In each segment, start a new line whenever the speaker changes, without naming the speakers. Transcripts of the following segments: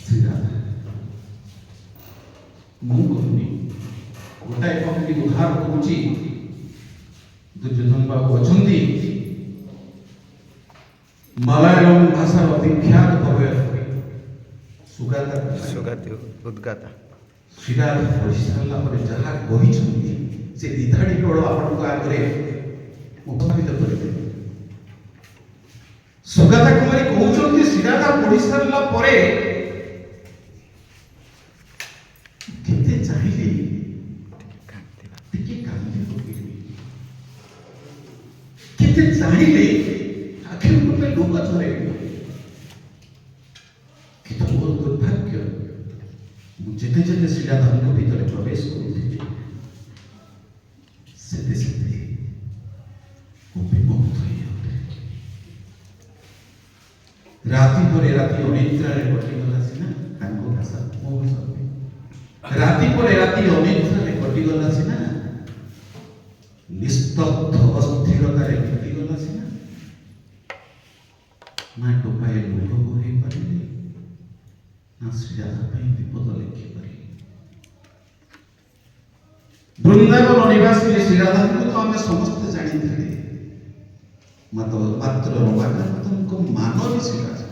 ଶ୍ରୀରାଧା ମୁଁ କହୁନି ଗୋଟାଏ ପକ୍ତି ଉଦ୍ଧାର କରୁଛି। ଦୁର୍ଯ୍ୟୋଧନ ବାବୁ ଅଛନ୍ତି ମାଲାୟାଲମ ଭାଷାର ବିଖ୍ୟାତ କବି ସୁଗାତା
ଉଦ୍ଗାତା
ଶ୍ରୀରାଧା ପଢ଼ି ସାରିଲା ପରେ ଯାହା କହିଛନ୍ତି ସେ ଦିଧାଡ଼ି କେବଳ ଆପଣଙ୍କ ଆଗରେ ଉପସ୍ଥାପିତ କରିବେ। ସୁଗାତା କୁମାରୀ କହୁଛନ୍ତି ଶ୍ରୀରାଧା ପଢ଼ି ସାରିଲା ପରେ କେତେ ଚାହିଁଲେ ଟିକେ କାନ୍ଦି ପକେଇବି, କେତେ ଚାହିଁଲେ ଆଖିରୁ ଗୋଟେ ଲୁହ ଝରେଇବି, କିନ୍ତୁ ମୋର ଦୁର୍ଭାଗ୍ୟ ମୁଁ ଯେତେ ଯେତେ ଶ୍ରୀରାଧାଙ୍କ ଭିତରେ ପ୍ରବେଶ କରୁଥିଲି ସେତେ ସେତେ ବିମୁଗ୍ଧ ହେଇଯାଉଥିଲି। ରାତି ପରେ ରାତି ଅନିଦ୍ରାରେ କଟିଗଲା ସିନା ତାଙ୍କ ଭାଷା ମୋ ଭାଷା, ରାତି ପରେ ରାତି ଅନିଦ୍ରାରେ କଟିଗଲା ସିନା, ନିସ୍ତବ୍ଧ ଅସ୍ଥିରତାରେ କଟିଗଲା ସିନା, ନା ଟୋପାଏ ଲୁହ ବୋହେଇ ପାରିଲି, ନା ଶ୍ରୀରାଧା ପାଇଁ ବିପଦ ଲେଖିପାରିଲି। ବୃନ୍ଦାବନ ନିବାସୀ ଶ୍ରୀରାଧାଙ୍କୁ ତ ଆମେ ସମସ୍ତେ ଜାଣିଥିଲେ, ମାତ୍ର ରମାକାନ୍ତଙ୍କ ମାନବୀ ଶ୍ରୀରାଧା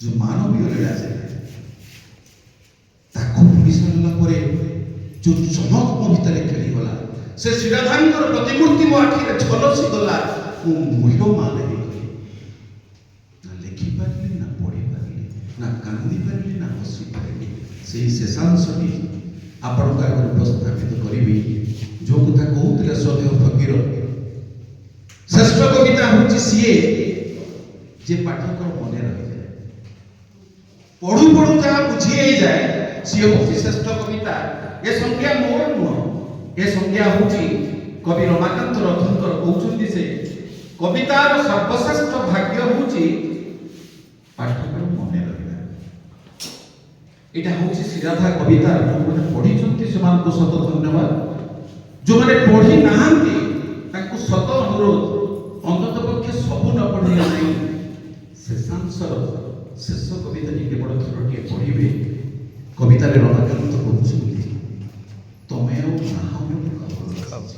ଯୋଉ ମାନବୀୟ ଲୀଳା ତାକୁ ଭୁଲି ସାରିଲା ପରେ ଯୋଉ ଚମକ ମୋ ଭିତରେ ଖେଳିଗଲା, ସେ ଶ୍ରୀରାଧାଙ୍କର ପ୍ରତିମୂର୍ତ୍ତି ମୋ ଆଖିରେ ଝଲସି ଗଲା। ମୁଁ ମୁହ୍ୟମାନ ହେଇଗଲି, ନା ଲେଖିପାରିଲି, ନା ପଢ଼ିପାରିଲି, ନା କାନ୍ଦି ପାରିଲି, ନା ହସି ପାରିଲି। ସେଇ ଶେଷାଂଶଟି ଆପଣଙ୍କ ଆଗରେ ଉପସ୍ଥାପିତ କରିବି। ଯୋଉ କଥା କହୁଥିଲେ ଶ୍ରଦ୍ଧେୟ ଫକୀର, ଶ୍ରେଷ୍ଠ କବିତା ହଉଛି ସିଏ ଯେ ପାଠକର ମନେ ରହିଯାଏ, ପଢୁ ପଢୁ ଯାହା ବୁଝି ହେଇଯାଏ, ସିଏ ହଉଛି ଶ୍ରେଷ୍ଠ କବିତା। ଏ ସଂଜ୍ଞା ମୋର ନୁହଁ, ଏ ସଂଜ୍ଞା ହଉଛି କବି ରମାକାନ୍ତ ରଥଙ୍କର। କହୁଛନ୍ତି ସେ କବିତାର ସର୍ବଶ୍ରେଷ୍ଠ ଭାଗ୍ୟ ହଉଛି ପାଠକର ମନେ ରହିବା। ଏଇଟା ହଉଛି ଶ୍ରୀରାଧା କବିତା। ଯୋଉମାନେ ପଢିଛନ୍ତି ସେମାନଙ୍କୁ ସତ ଧନ୍ୟବାଦ, ଯୋଉମାନେ ପଢି ନାହାନ୍ତି ତାଙ୍କୁ ସତ ଅନୁରୋଧ, ଅନ୍ତତଃ ପକ୍ଷେ ସବୁ ନ ପଢିଲେ ନାହିଁ, ଶେଷାଂଶର ଶେଷ କବିତାଟି କେବଳ ଥରଟିଏ ପଢିବେ। କବିତାରେ ରମାକାନ୍ତ କହୁଛନ୍ତି ତମେ ଆଉ ନାହ ବୋଲି ଖବର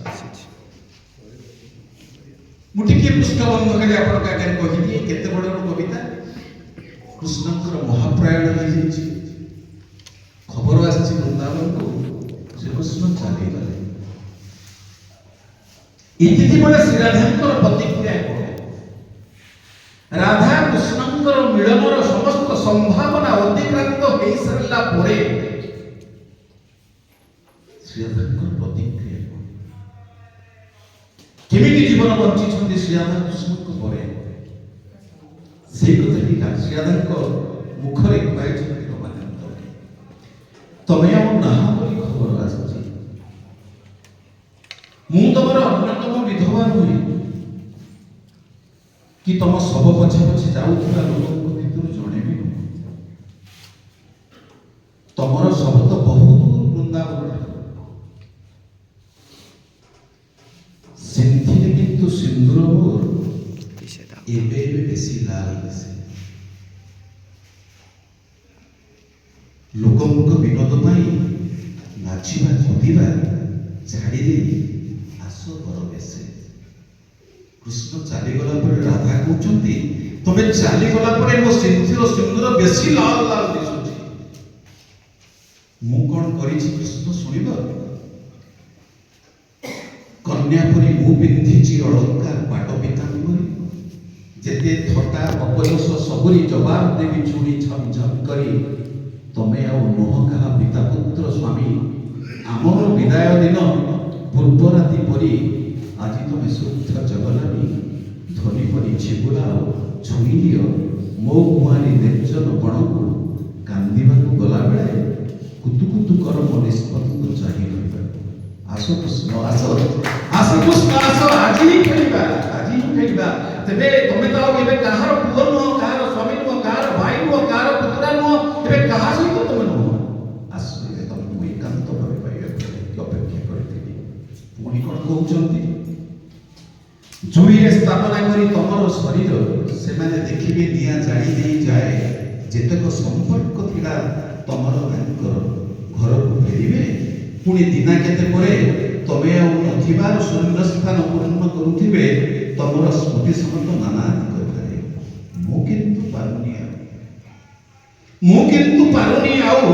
ଆସିଛି। ମୁଁ ଟିକେ ପୃଷ୍ଠବନ୍ଧ କରି ଆପଣଙ୍କ ଆଗରେ କହିଦିଏ କେତେ ବଡ କବିତା। କୃଷ୍ଣଙ୍କର ମହାପ୍ରୟାଣ ହେଇଯାଇଛି, ଖବର ଆସିଛି ବୃନ୍ଦାବନକୁ, ଶ୍ରୀକୃଷ୍ଣ ଚାଲିଗଲେ। ଏତିକିବେଳେ ଶ୍ରୀରାଧାଙ୍କର ପ୍ରତିକ୍ରିୟା କଣ? ରାଧା କୃଷ୍ଣଙ୍କର ମିଳନର ସମସ୍ତ ସମ୍ଭାବନା ଅତିକ୍ରାନ୍ତ ହେଇସାରିଲା ପରେ ଶ୍ରୀରାଧାଙ୍କର ପ୍ରତିକ୍ରିୟା କଣ? କେମିତି ଜୀବନ ବଞ୍ଚିଛନ୍ତି ଶ୍ରୀରାଧା କୃଷ୍ଣଙ୍କ ପରେ, ସେଇ କଥାଟି ଶ୍ରୀରାଧାଙ୍କ ମୁଖରେ କୁହାଇଛନ୍ତି ରମାକାନ୍ତ। ତମେ ଆଉ ନାହ ବୋଲି ଖବର ଆସିଛି, ମୁଁ ତମର ଅନ୍ୟତମ ବିଧବା ନୁହେଁ କି ତମ ଶବ ପଛେ ପଛେ ଯାଉଥିବା ଲୋକଙ୍କ ଭିତରୁ ଜଣେ ବି ନୁହେଁ। ତମର ଶବ ତ ବହୁତ ବୃନ୍ଦାବନ, ସେଥିରେ କିନ୍ତୁ ସିନ୍ଦୁର ମୋର ଏବେ ଏବେ ବେଶୀ ଲାଲ ଦିଶେ। ଲୋକଙ୍କ ବିନୋଦ ପାଇଁ ନାଚିବା କୁଦିବା ଛାଡ଼ି ଦେଇ ଆସ ବର ବେଶେ। କୃଷ୍ଣ ଚାଲିଗଲା ପରେ ରାଧା କହୁଛନ୍ତି ତମେ ଚାଲିଗଲା ପରେ ମୋ ସିନ୍ଦୁର ବେଶୀ ଲାଲ ଲାଲ ଦିଶୁଛି। ମୁଁ କଣ କରିଛି କୃଷ୍ଣ ଶୁଣିବ? କନ୍ୟା ପରି ମୁଁ ପିନ୍ଧିଛି ଅଳଙ୍କାର ପାଟ ପିତାମ୍ବରୀ, ଯେତେ ଥଟା ଅପଯଶ ସବୁରି ଜବାବ ଦେବି ଚୁଡ଼ି ଝମ୍ ଝମ୍ କରି। ତମେ ଆଉ ନୁହ କାହା ପିତା ପୁତ୍ର ସ୍ୱାମୀ, ଆମର ବିଦାୟ ଦିନ ପୂର୍ବ ରାତି ପରି ଆଜି ତମେ ଶୁଦ୍ଧ ଜଗଲାନି। ଧନି ପରି ଛିଗୁଲାଅ ଛୁଇଁ ଦିଅ ମୋ କୁଆଁରୀ ନିର୍ଜନ ବଣକୁ, କାନ୍ଦିବାକୁ ଗଲାବେଳେ କୁତୁ କୁତୁ କର ମୋ ନିଷ୍ପତ୍ତିକୁ ଚାହିଁ ରହିବାକୁ। ଆସ କୃଷ୍ଣ ଆସ, ଆସ କୃଷ୍ଣ ଆସ, ଆଜି ହିଁ ଖେଳିବା, ଆଜି ହିଁ ଖେଳିବା। ତେବେ ତମେ ତ ଆଉ ଏବେ କାହାର ପୁଅ ନୁହଁ, କାହାର ସ୍ୱାମୀ ନୁହଁ, କାହାର ଭାଇ ନୁହଁ, କାହାର ପୁତୁରା ନୁହଁ, ଏବେ କାହା ସହିତ ତମେ ନୁହଁ। ଆସ ଏବେ ତମକୁ ଏକାନ୍ତ ଭାବେ ପାଇବାକୁ ଅପେକ୍ଷା କରିଥିଲି। ପୁଣି କଣ କହୁଛନ୍ତି? ଜୁଇରେ ସ୍ଥାପନା କରି ତମର ଶରୀର ସେମାନେ ଦେଖିବେ ନିଆଁ ଜାଳି ଦେଇ ଯାଏ। ଯେତେକ ସମ୍ପର୍କ ଥିଲା ତମର ତାଙ୍କର ଘରକୁ ଫେରିବେ। ପୁଣି ଦିନା କେତେ ପରେ ତମେ ଆଉ ନଥିବାର ଶୂନ୍ୟ ସ୍ଥାନ ପୂର୍ଣ୍ଣ କରୁଥିବେ ତମର ସ୍ମୃତି ସମତ ନାନାଦି କଥାରେ। ମୁଁ କିନ୍ତୁ ପାରୁନି ଆଉ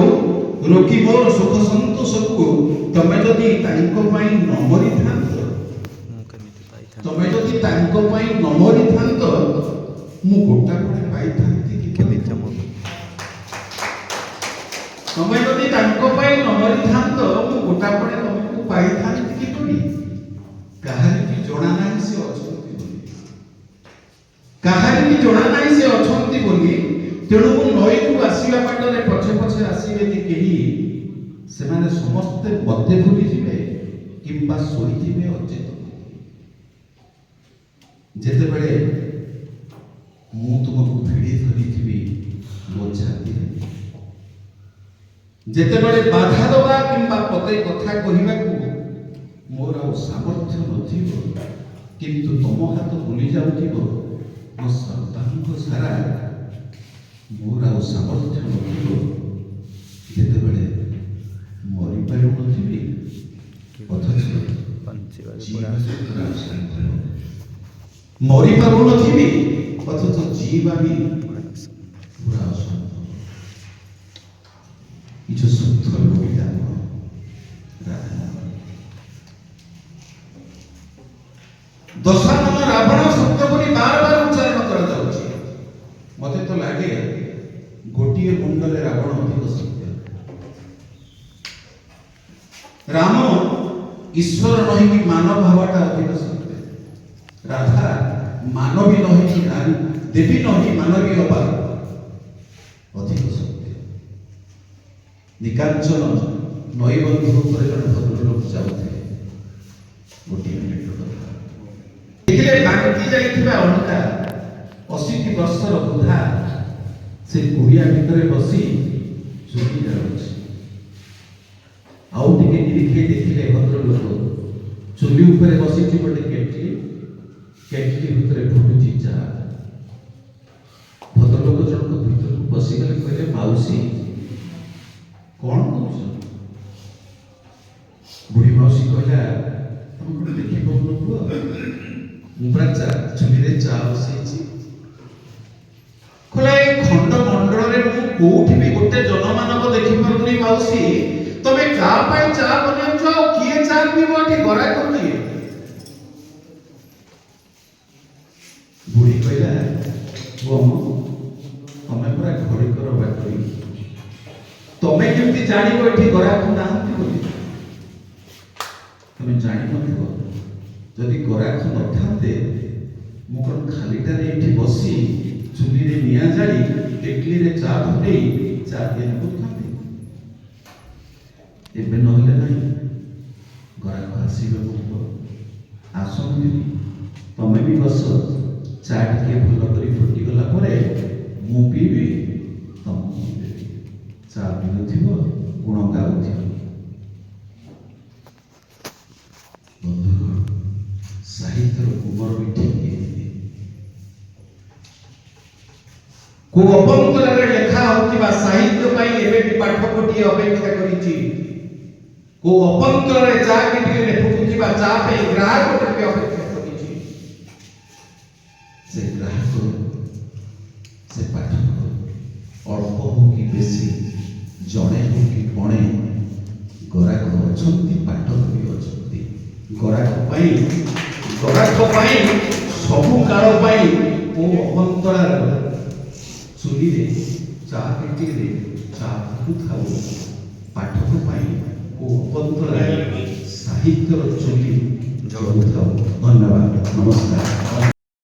ରୋକି ମୋର ସୁଖ ସନ୍ତୋଷକୁ। ତମେ ଯଦି ତାଙ୍କ ପାଇଁ ନ ମରିଥାନ୍ତ, ତମେ ଯଦି ତାଙ୍କ ପାଇଁ ନ ମରିଥାନ୍ତ ମୁଁ ଗୋଟା ପଟେ ପାଇଥାନ୍ତି କି? ତମେ ଯଦି ତାଙ୍କ ପାଇଁ ନ ମରିଥାନ୍ତ ମୁଁ ଗୋଟା ପଟେ ତମକୁ ପାଇଥାନ୍ତି କିପରି? କାହାରିକି ଜଣା ନାହିଁ ସେ ଅଛନ୍ତି ବୋଲି, କାହାରିକି ଜଣା ନାହିଁ ସେ ଅଛନ୍ତି ବୋଲି। ତେଣୁ ମୁଁ ନଈକୁ ଆସିବା ବାଟରେ ପଛେ ପଛେ ଆସିବେନି କେହି। ସେମାନେ ସମସ୍ତେ ମତେ ଭୁଲିଯିବେ କିମ୍ବା ଶୋଇଥିବେ ଅଚେତ। ଯେତେବେଳେ ମୁଁ ତୁମକୁ ଭିଡ଼ି ଧରିଥିବି ମୋ ଛାତିରେ, ଯେତେବେଳେ ବାଧା ଦେବା କିମ୍ବା ପଦେ କଥା କହିବାକୁ ମୋର ଆଉ ସାମର୍ଥ୍ୟ ନଥିବ, କିନ୍ତୁ ତମ ହାତ ବୁଲି ଯାଉଥିବ ମୋ ସର୍ବାଙ୍ଗ ସାରା, ମୋର ଆଉ ସାମର୍ଥ୍ୟ ନଥିବ, ଯେତେବେଳେ ମରିପାରୁନଥିବି ଅଥଚ ମରିପାରୁନଥିବି ଅଥଚ ଯିବା ବି ପୁରା ଅସମ୍ଭବ। কিছু সূত্র কবিতা দশানন রাবণ সত্য বলি বারবার উচ্চারণ করা যাচ্ছে। মতে তো লাগে গোটিয়ে মুন্ডলে রাবণ অধিক সত্য। রাম ঈশ্বর নহি কি মানব হওয়াটা অধিক সত্য। রাধা মানবী নহি কি দেবী নহি মানবী হবা অধিক সত্য। নিকাঞ্চন নৈবন্ধ ଉପରେ ଜଣେ ଭଦ୍ରଲୋକ ଯାଉଥିଲେ। ଗୋଟିଏ ମିନିଟ କଥା ଦେଖିଲେ ବାଙ୍କି ଯାଇଥିବା ଅଣ୍ଟା 80 ବର୍ଷର ବୁଢା ସେ କୁଡ଼ିଆ ଭିତରେ ବସି ଚୁଲି ଜାଳୁଛି। ଆଉ ଟିକେ ନିରୀକ୍ଷେ ଦେଖିଲେ ଭଦ୍ରଲୋକ ଚୁଲି ଉପରେ ବସିଛି ଗୋଟେ କେଟଲି, କେଟଲି ଭିତରେ ଫୁଟୁଛି ଚା। ଭଦ୍ରଲୋକ ଜଣକ ଭିତରକୁ ବସିଗଲେ, କହିଲେ ମାଉସୀ କଣ କହୁଛ? ବୁଢ଼ୀ ମାଉସୀ କହିଲା, ତମେ କଣ ଦେଖିପାରୁନ ପୁଅ, ମୁଁ ପୁରା ଚୁଲିରେ ଚା ବସେଇଛି। କହିଲା ଏ ଖଣ୍ଡ ମଣ୍ଡଳରେ ମୁଁ କୋଉଠି ବି ଗୋଟେ ଜନମାନବ ଦେଖିପାରୁନି ମାଉସୀ, ତମେ କାହା ପାଇଁ ଚା ବନେଇଛ ଆଉ କିଏ ଚା ପିଇବ ଏଠି ଗରା କରୁନି? ବୁଢ଼ୀ କହିଲା, ପୁଅ ତମେ ପୁରା ଘଡ଼ିକର ବାଟୋଇ, ତମେ କେମିତି ଜାଣିବ ଏଠି ଗରାଖ ନାହାନ୍ତି ବୋଲି? ତମେ ଜାଣିନଥିବ, ଯଦି ଗରାଖ ନଥାନ୍ତେ ମୁଁ କଣ ଖାଲିଟାରେ ଏଠି ବସି ଚୁଲିରେ ନିଆଁ ଜାଳି କେଟଲିରେ ଚା ଫୁଟେଇ ଚା ତିଆରି କରିଥାନ୍ତି? ଏବେ ନହେଲେ ନାହିଁ, ଗରାଖ ଆସିବେ ବୋଲିବ। ଆସନ୍ତି, ତମେ ବି ବସ, ଚା ଟିକେ ଭଲ କରି ଫୁଟିଗଲା ପରେ ମୁଁ ପିଇବି, ତମକୁ ଦେବି। ଚା ପିଉଥିବ, ଗୁଣ ଗାଉଥିବ। ବନ୍ଧୁଗଣ, ସାହିତ୍ୟର କୁମର ବି ଠିକ୍ ଏମିତି। କୋଉ ଅବନ୍ତରରେ ଲେଖା ହେଉଥିବା ସାହିତ୍ୟ ପାଇଁ ଏବେ ବି ପାଠକଟିଏ ଅପେକ୍ଷା କରିଛି। କୋଉ ଅବନ୍ତରରେ ଚା କେଟିରେ ଫୁଟୁଥିବା ଚା ପାଇଁ ଗ୍ରାହକଟିଏ ଅପେକ୍ଷା କରିଛି। ସେ ଗ୍ରାହକ, ସେ ପାଠକ ଅଳ୍ପ ହଉ କି ବେଶୀ, ଜଣେ ହଉ କି ପଣେ, ଗରାଖ ଅଛନ୍ତି, ପାଠକ ବି ଅଛନ୍ତି। ଗରାଖ ପାଇଁ ସବୁ କାଳ ପାଇଁ କୋଉ ଅବନ୍ତରାର ଚୁଲିରେ ଚା କେଟିରେ ଚା ଫୁଟୁଥାଉ, ପାଠକ ପାଇଁ କୋଉ ଅବନ୍ତରାରେ ସାହିତ୍ୟର ଚୁଲି ଜଳୁଥାଉ। ଧନ୍ୟବାଦ, ନମସ୍କାର।